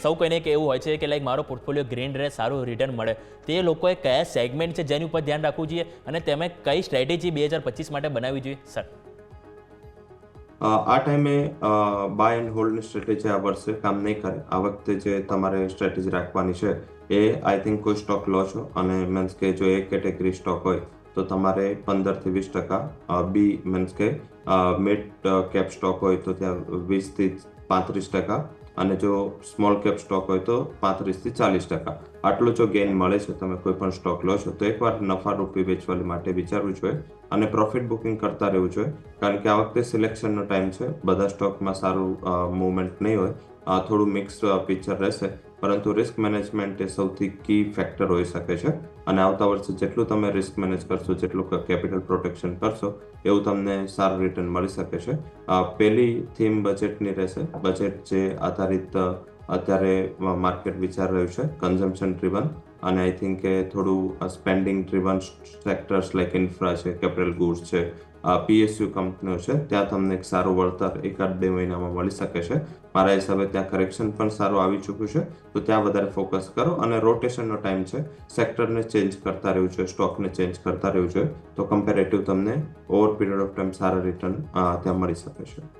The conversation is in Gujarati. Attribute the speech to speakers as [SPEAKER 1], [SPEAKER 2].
[SPEAKER 1] સૌ કોઈને કે એવું હોય છે કે લાઈક મારો પોર્ટફોલિયો ગ્રીન રહે, સારું રિટર્ન મળે, તે લોકોએ કયા સેગમેન્ટ છે જેની ઉપર ધ્યાન રાખવું જોઈએ અને તમે કઈ સ્ટ્રેટેજી 2025 માટે બનાવવી જોઈએ સર?
[SPEAKER 2] આ ટાઈમે બાય એન્ડ હોલ્ડની સ્ટ્રેટેજી આ વર્ષે કામ નહીં કરે. આ વખતે જે તમારે સ્ટ્રેટેજી રાખવાની છે એ આઈ થિંક કોઈ સ્ટોક લો છો અને મીન્સ કે જો એક કેટેગરી સ્ટોક હોય તો તમારે 15% થી 20%, બી મીન્સ કે મિડ કેપ સ્ટોક હોય તો ત્યાં 20% થી 35%, અને જો સ્મોલ કેપ સ્ટોક હોય તો 35% થી 40%. આટલું જો ગેઇન મળે છે તમે કોઈ પણ સ્ટોક લો છો તો એકવાર નફા રૂપી વેચવા માટે વિચારવું જોઈએ અને પ્રોફિટ બુકિંગ કરતા રહેવું જોઈએ. કારણ કે આ વખતે સિલેક્શનનો ટાઈમ છે. બધા સ્ટોકમાં સારું મૂવમેન્ટ નહીં હોય, થોડું મિક્સ પિક્ચર રહેશે, પરંતુ રિસ્ક મેનેજમેન્ટ એ સૌથી કી ફેક્ટર હોઈ શકે છે. અને આવતા વર્ષે જેટલું તમે રિસ્ક મેનેજ કરશો, જેટલું કેપિટલ પ્રોટેક્શન કરશો, એવું તમને સારું રિટર્ન મળી શકે છે. પહેલી થીમ બજેટની રહેશે. બજેટ જે આધારિત અત્યારે માર્કેટ વિચાર રહ્યું છે કન્ઝમ્પશન ડ્રીવન, અને આઈ થિંક કે થોડું spending driven sectors like infra છે, કેપિટલ ગુડ્સ છે, PSU કંપનીઓ છે, ત્યાં તમને એક સારું વળતર 1-2 મહિનામાં મળી શકે છે. મારા હિસાબે ત્યાં કરેક્શન પણ સારું આવી ચૂક્યું છે, તો ત્યાં વધારે ફોકસ કરો. અને રોટેશનનો ટાઈમ છે, સેક્ટરને ચેન્જ કરતા રહેવું જોઈએ, સ્ટોકને ચેન્જ કરતા રહેવું જોઈએ, તો કમ્પેરેટિવ તમને over period of time Sara return ત્યાં મળી શકે છે.